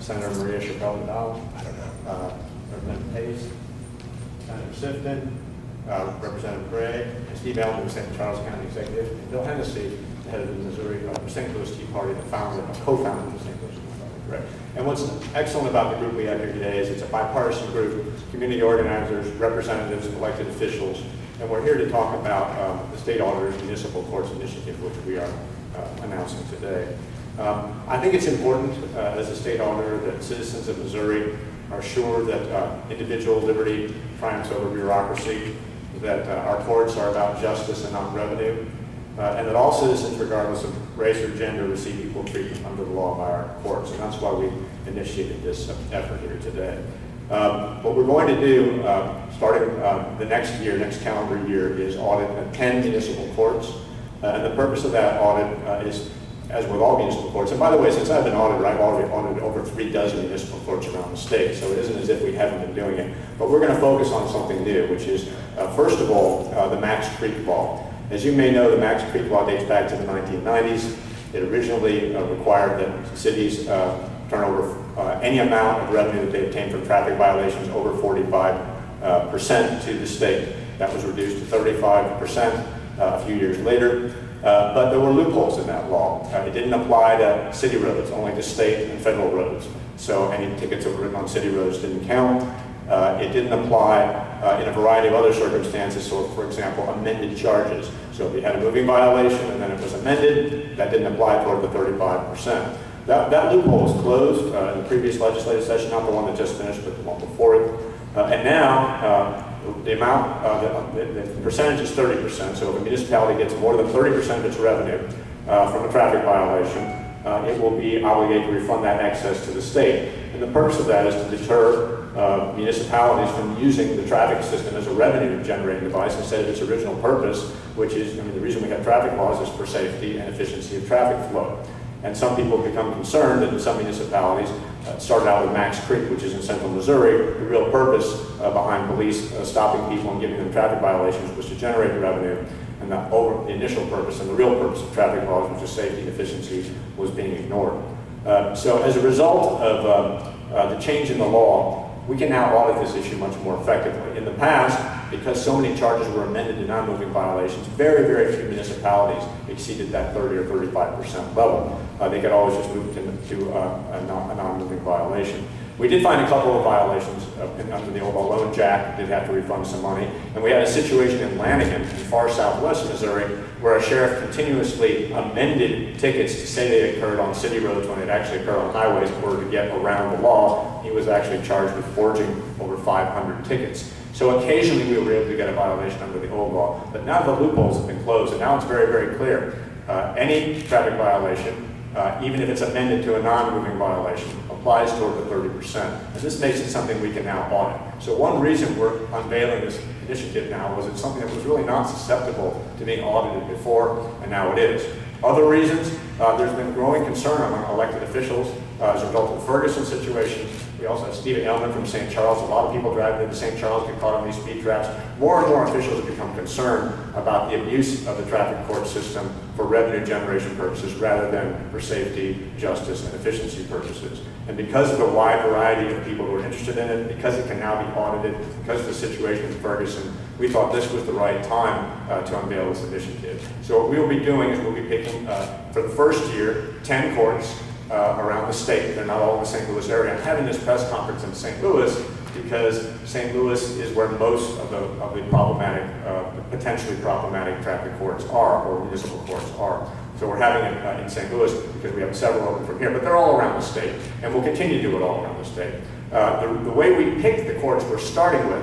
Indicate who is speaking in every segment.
Speaker 1: Senator Maria Chappelle-Vidal, Representative Pace, Senator Sifton, Representative Gray, and Steve Elmer, the St. Charles County Executive, and Bill Hennessy, the head of the Missouri St. Louis Tea Party, the founder, co-founder of the St. Louis Tea Party. Right. And what's excellent about the group we have here today is it's a bipartisan group, community organizers, representatives, elected officials, and we're here to talk about the State Auditor's Municipal Courts Initiative, which we are announcing today. I think it's important as a state auditor that citizens of Missouri are sure that individual liberty triumphs over bureaucracy, that our courts are about justice and not revenue, and that all citizens, regardless of race or gender, receive equal treatment under the law by our courts. And that's why we initiated this effort here today. What we're going to do, starting the next calendar year, is audit 10 municipal courts. And the purpose of that audit is, as with all municipal courts, and by the way, since I've been auditor, I've already audited over 36 municipal courts around the state, so it isn't as if we haven't been doing it. But we're going to focus on something new, which is, first of all, the Max Creek Law. As you may know, the Max Creek Law dates back to the 1990s. It originally required that cities turn over any amount of revenue that they obtain from traffic violations over 45% to the state. That was reduced to 35% a few years later. But there were loopholes in that law. It didn't apply to city roads, only to state and federal roads. So any tickets that were written on city roads didn't count. It didn't apply in a variety of other circumstances, so for example, amended charges. So if you had a moving violation and then it was amended, that didn't apply toward the 35%. That loophole was closed in the previous legislative session, not the one that just finished, but the one before it. And now, the amount, the percentage is 30%, so if a municipality gets more than 30% of its revenue from a traffic violation, it will be obligated to refund that excess to the state. And the purpose of that is to deter municipalities from using the traffic system as a revenue-generating device instead of its original purpose, which is, the reason we have traffic laws is for safety and efficiency of traffic flow. And some people have become concerned that in some municipalities, started out with Max Creek, which is in central Missouri, the real purpose behind police stopping people and giving them traffic violations was to generate revenue, and the initial purpose and the real purpose of traffic laws, which is safety and efficiency, was being ignored. So as a result of the change in the law, we can now audit this issue much more effectively. In the past, because so many charges were amended to non-moving violations, very, very few municipalities exceeded that 30 or 35% level. They could always just move to a non-moving violation. We did find a couple of violations under the old law. Lone Jack did have to refund some money. And we had a situation in Lanigan, in far southwest Missouri, where a sheriff continuously amended tickets to say they occurred on city roads when it actually occurred on highways in order to get around the law. He was actually charged with forging over 500 tickets. So occasionally we were able to get a violation under the old law. But now the loopholes have been closed, and now it's very, very clear. Any traffic violation, even if it's amended to a non-moving violation, applies toward the 30%. And this makes it something we can now audit. So one reason we're unveiling this initiative now was it's something that was really not susceptible to being audited before, and now it is. Other reasons, there's been growing concern among elected officials as a result of the Ferguson situation. We also have Steve Elman from St. Charles. A lot of people driving into St. Charles get caught on these speed traps. More and more officials have become concerned about the abuse of the traffic court system for revenue generation purposes rather than for safety, justice, and efficiency purposes. And because of the wide variety of people who are interested in it, because it can now be audited, because of the situation in Ferguson, we thought this was the right time to unveil this initiative. So what we'll be doing is we'll be picking, for the first year, 10 courts around the state. They're not all in the St. Louis area. I'm having this press conference in St. Louis because St. Louis is where most of the problematic, potentially problematic traffic courts are, or municipal courts are. So we're having it in St. Louis because we have several open from here, but they're all around the state, and we'll continue to do it all around the state. The way we picked the courts we're starting with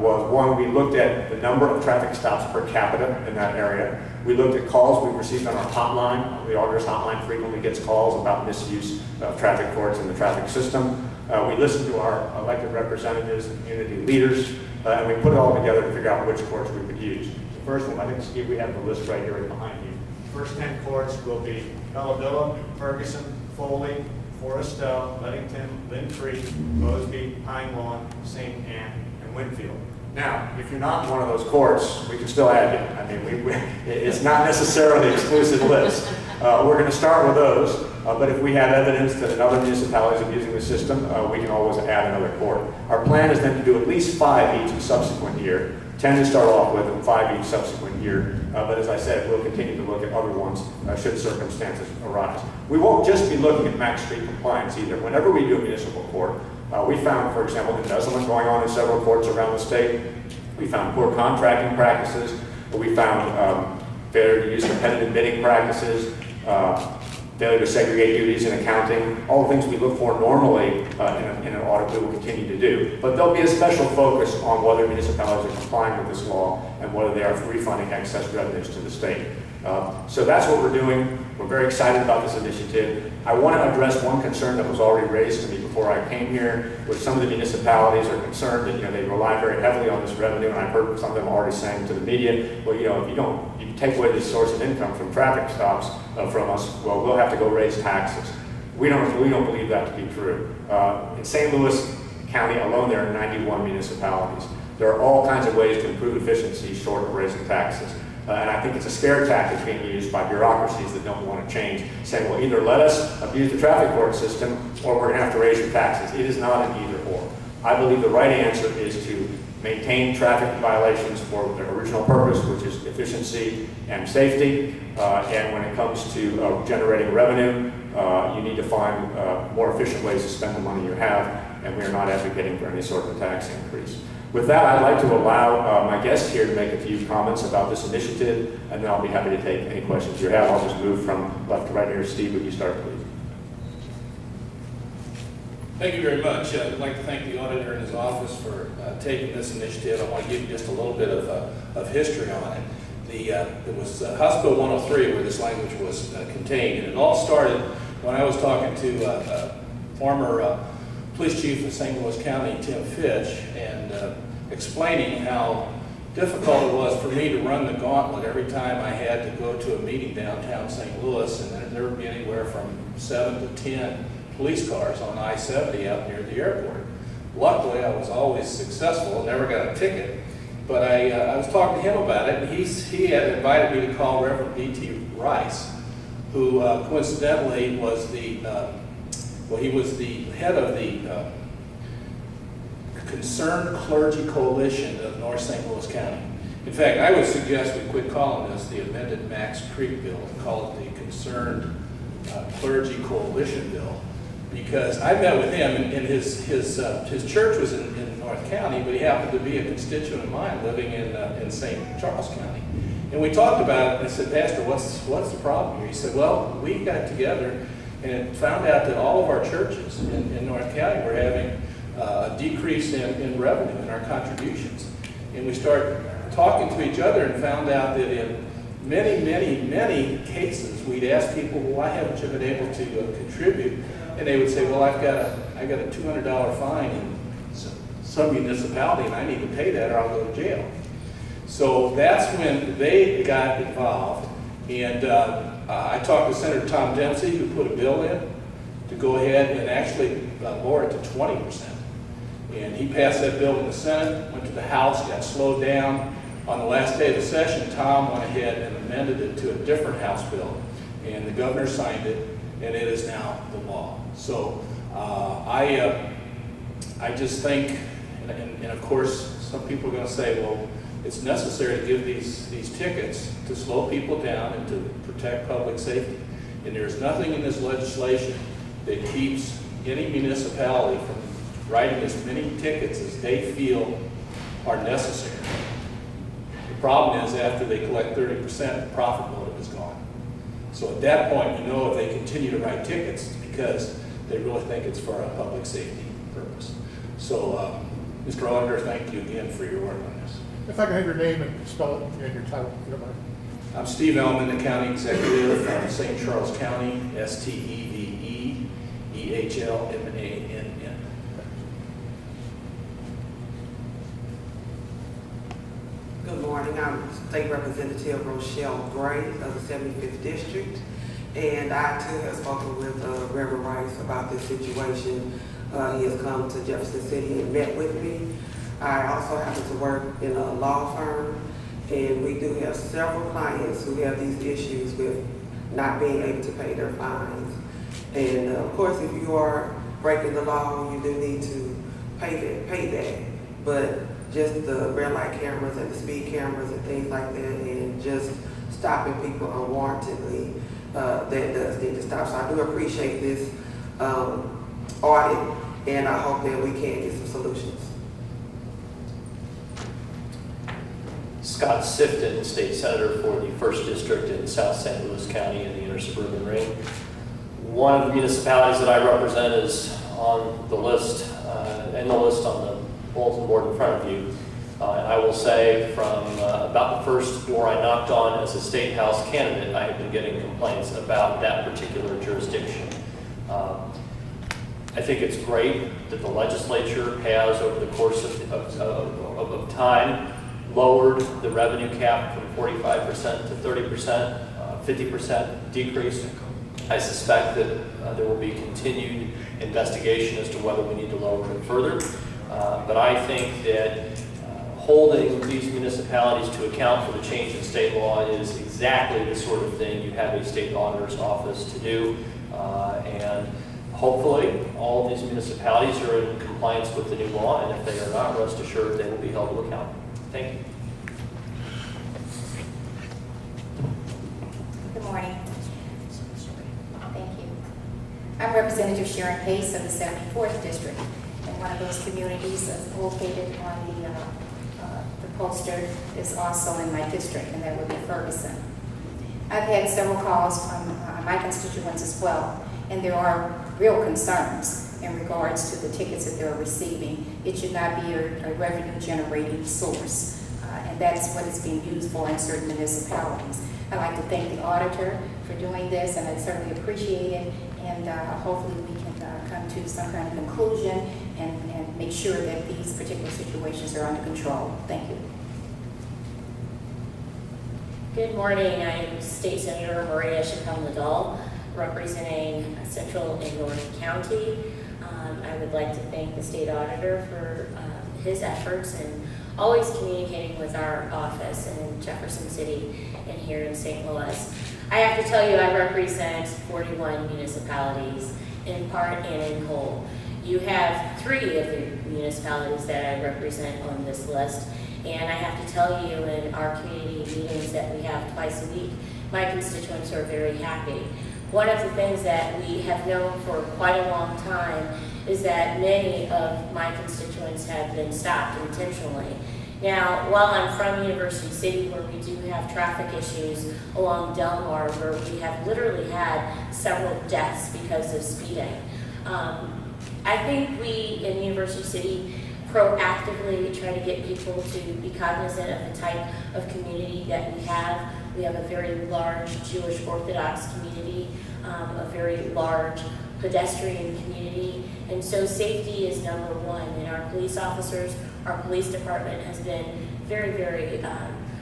Speaker 1: was, one, we looked at the number of traffic stops per capita in that area. We looked at calls we received on our hotline. The auditor's hotline frequently gets calls about misuse of traffic courts in the traffic system. We listened to our elected representatives and community leaders, and we put it all together to figure out which courts we would use. The first one, I think, Steve, we have the list right here behind you. The first 10 courts will be Bella, Ferguson, Foley, Forestville, Leadington, Lynn Creek, Mosby, Pine Lawn, St. Anne, and Winfield. Now, if you're not in one of those courts, we can still add you. I mean, it's not necessarily an exclusive list. We're going to start with those. But if we have evidence that another municipality is abusing the system, we can always add another court. Our plan is then to do at least 5 each subsequent year, 10 to start off with and 5 each subsequent year. But as I said, we'll continue to look at other ones should circumstances arise. We won't just be looking at Max Street compliance either. Whenever we do a municipal court, we found, for example, embezzlement going on in several courts around the state. We found poor contracting practices. We found failure to use competitive bidding practices, failure to segregate duties in accounting, all the things we look for normally in an audit we will continue to do. But there'll be a special focus on whether municipalities are complying with this law and whether they are refunding excess revenues to the state. So that's what we're doing. We're very excited about this initiative. I want to address one concern that was already raised to me before I came here, which some of the municipalities are concerned that they rely very heavily on this revenue, and I've heard some of them already saying to the media, well, if you take away this source of income from traffic stops from us, well, we'll have to go raise taxes. We don't believe that to be true. In St. Louis County alone, there are 91 municipalities. There are all kinds of ways to improve efficiency short of raising taxes. And I think it's a scare tactic being used by bureaucracies that don't want to change, saying, well, either let us abuse the traffic court system or we're going to have to raise your taxes. It is not an either or. I believe the right answer is to maintain traffic violations for their original purpose, which is efficiency and safety. And when it comes to generating revenue, you need to find more efficient ways to spend the money you have, and we are not advocating for any sort of a tax increase. With that, I'd like to allow my guests here to make a few comments about this initiative, and then I'll be happy to take any questions you have. I'll just move from left to right here. Steve, would you start, please?
Speaker 2: Thank you very much. I'd like to thank the auditor and his office for taking this initiative. I want to give you just a little bit of history on it. It was House Bill 103 where this language was contained, and it all started when I was talking to former Police Chief of St. Louis County, Tim Fitch, and explaining how difficult it was for me to run the gauntlet every time I had to go to a meeting downtown St. Louis, and there would be anywhere from 7 to 10 police cars on I-70 out near the airport. Luckily, I was always successful and never got a ticket, but I was talking to him about it, and he had invited me to call Reverend D.T. Rice, who coincidentally was he was the head of the Concerned Clergy Coalition of North St. Louis County. In fact, I would suggest we quit calling this the amended Max Creek Bill and call it the Concerned Clergy Coalition Bill, because I met with him, and his church was in North County, but he happened to be a constituent of mine living in St. Charles County. And we talked about it, and I said, Pastor, what's the problem here? He said, well, we got together and found out that all of our churches in North County were having a decrease in revenue in our contributions. And we started talking to each other and found out that in many cases, we'd ask people, well, why haven't you been able to contribute? And they would say, well, I got a $200 fine in some municipality, and I need to pay that or I'll go to jail. So that's when they got involved, and I talked to Senator Tom Dempsey, who put a bill in to go ahead and actually lower it to 20%. And he passed that bill in the Senate, went to the House, got slowed down. On the last day of the session, Tom went ahead and amended it to a different House bill, and the governor signed it, and it is now the law. So I just think, and of course, some people are going to say, well, it's necessary to give these tickets to slow people down and to protect public safety. And there's nothing in this legislation that keeps any municipality from writing as many tickets as they feel are necessary. The problem is after they collect 30%, the profit motive is gone. So at that point, you know if they continue to write tickets, it's because they really think it's for a public safety purpose. So, Mr. Auditor, thank you again for your work on this.
Speaker 3: If I can have your name and spell it and your title, if you don't mind.
Speaker 2: I'm Steve Ellman, the County Executive from St. Charles County, STEVEEHLMANN.
Speaker 4: Good morning. I'm State Representative Rochelle Gray of the 75th District, and I too have spoken with Reverend Rice about this situation. He has come to Jefferson City and met with me. I also happen to work in a law firm, and we do have several clients who have these issues with not being able to pay their fines. And of course, if you are breaking the law, you do need to pay that. But just the red light cameras and the speed cameras and things like that, and just stopping people unwarrantedly, that does need to stop. So I do appreciate this audit, and I hope that we can get some solutions.
Speaker 5: Scott Sifton, State Senator for the 1st District in South St. Louis County in the inner suburban ring. One of the municipalities that I represent is on the list, on the bulletin board in front of you. And I will say from about the first door I knocked on as a State House candidate, I have been getting complaints about that particular jurisdiction. I think it's great that the legislature has, over the course of time, lowered the revenue cap from 45% to 30%, 50% decrease. I suspect that there will be continued investigation as to whether we need to lower it further. But I think that holding these municipalities to account for the change in state law is exactly the sort of thing you have a state auditor's office to do. And hopefully all of these municipalities are in compliance with the new law, and if they are not, rest assured they will be held to account. Thank you.
Speaker 6: Good morning. Thank you. I'm Representative Sharon Pace of the 74th District, and one of those communities is located on the poster is also in my district, and that would be Ferguson. I've had several calls from my constituents as well, and there are real concerns in regards to the tickets that they're receiving. It should not be a revenue generating source, and that's what it's being used for in certain municipalities. I'd like to thank the auditor for doing this, and I certainly appreciate it, and hopefully we can come to some kind of conclusion and make sure that these particular situations are under control. Thank you.
Speaker 7: Good morning. I'm State Senator Maria Chacon-Liddell, representing Central and North County. I would like to thank the state auditor for his efforts and always communicating with our office in Jefferson City and here in St. Louis. I have to tell you, I represent 41 municipalities in part and in whole. You have 3 of the municipalities that I represent on this list, and I have to tell you, in our community meetings that we have twice a week, my constituents are very happy. One of the things that we have known for quite a long time is that many of my constituents have been stopped intentionally. Now, while I'm from University City, where we do have traffic issues along Delmar, where we have literally had several deaths because of speeding, I think we in University City proactively try to get people to be cognizant of the type of community that we have. We have a very large Jewish Orthodox community, a very large pedestrian community, and so safety is number one. And our police officers, our police department has been very, very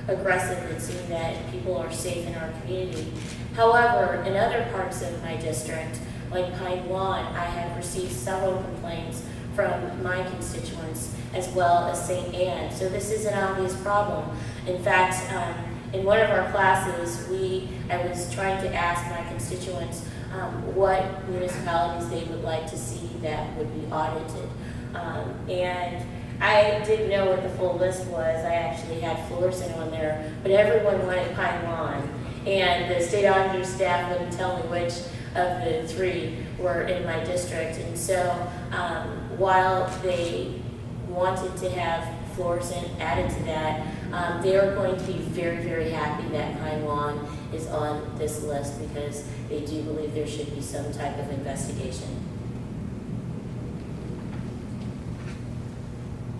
Speaker 7: aggressive in seeing that people are safe in our community. However, in other parts of my district, like Pine Lawn, I have received several complaints from my constituents as well as St. Anne. So this is an obvious problem. In fact, in one of our classes, I was trying to ask my constituents what municipalities they would like to see that would be audited. And I didn't know what the full list was. I actually had Florissant on there, but everyone wanted Pine Lawn. And the state auditor staff wouldn't tell me which of the 3 were in my district. And so while they wanted to have Florissant added to that, they are going to be very, very happy that Pine Lawn is on this list, because they do believe there should be some type of investigation.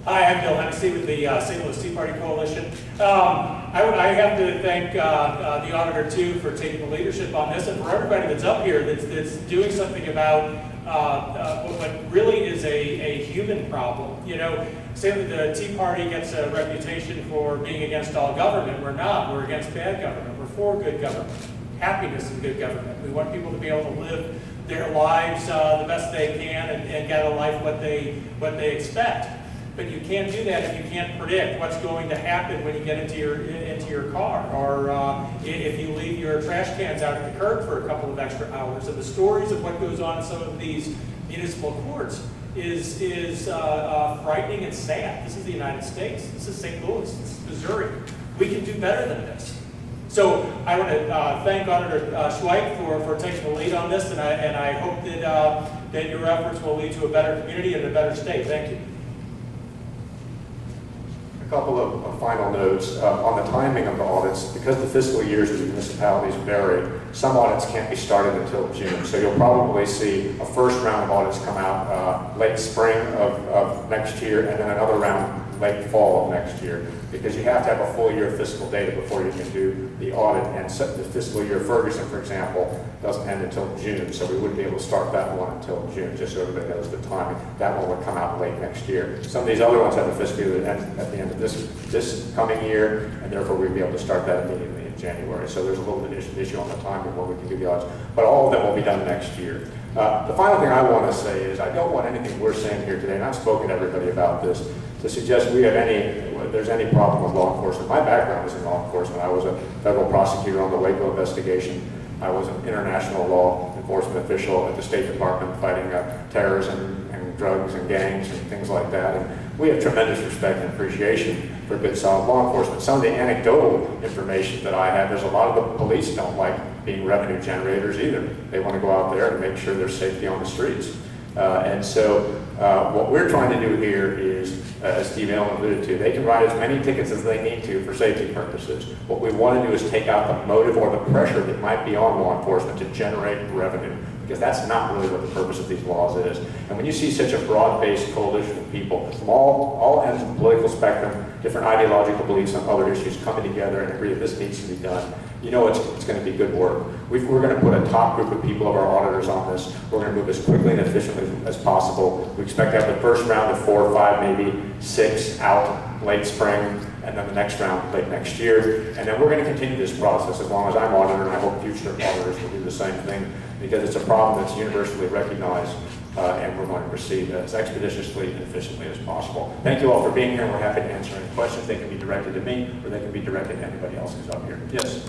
Speaker 8: Hi, I'm Bill Hennessy with the St. Louis Tea Party Coalition. I have to thank the auditor too for taking the leadership on this, and for everybody that's up here that's doing something about what really is a human problem. You know, say that the Tea Party gets a reputation for being against all government. We're not. We're against bad government. We're for good government. Happiness in good government. We want people to be able to live their lives the best they can and get a life what they expect. But you can't do that if you can't predict what's going to happen when you get into your car, or if you leave your trash cans out at the curb for a couple of extra hours. And the stories of what goes on in some of these municipal courts is frightening and sad. This is the United States. This is St. Louis. This is Missouri. We can do better than this. So I want to thank Auditor Schweich for taking the lead on this, and I hope that your efforts will lead to a better community and a better state. Thank you.
Speaker 1: A couple of final notes on the timing of the audits. Because the fiscal years of the municipalities vary, some audits can't be started until June. So you'll probably see a first round of audits come out late spring of next year, and then another round late fall of next year, because you have to have a full year of fiscal data before you can do the audit. And so the fiscal year Ferguson, for example, doesn't end until June, so we wouldn't be able to start that one until June, just so everybody knows the timing. That one would come out late next year. Some of these other ones have a fiscal year that ends at the end of this coming year, and therefore we'd be able to start that immediately in January. So there's a little bit of issue on the timing when we can do the audits, but all of them will be done next year. The final thing I want to say is I don't want anything we're saying here today, and I've spoken to everybody about this, to suggest there's any problem with law enforcement. My background is in law enforcement. I was a federal prosecutor on the Waco investigation. I was an international law enforcement official at the State Department fighting terrorism and drugs and gangs and things like that. And we have tremendous respect and appreciation for good, solid law enforcement. Some of the anecdotal information that I have, there's a lot of the police don't like being revenue generators either. They want to go out there and make sure there's safety on the streets. And so what we're trying to do here is, as Steve Allen alluded to, they can write as many tickets as they need to for safety purposes. What we want to do is take out the motive or the pressure that might be on law enforcement to generate revenue, because that's not really what the purpose of these laws is. And when you see such a broad-based coalition of people from all ends of the political spectrum, different ideological beliefs on other issues coming together and agree that this needs to be done, you know it's going to be good work. We're going to put a top group of people of our auditors on this. We're going to move as quickly and efficiently as possible. We expect to have the first round of 4 or 5, maybe 6 out late spring, and then the next round late next year. And then we're going to continue this process as long as I'm auditor, and I hope future auditors will do the same thing, because it's a problem that's universally recognized, and we're going to proceed as expeditiously and efficiently as possible. Thank you all for being here. We're happy to answer any questions. They can be directed to me, or they can be directed to anybody else who's up here. Yes?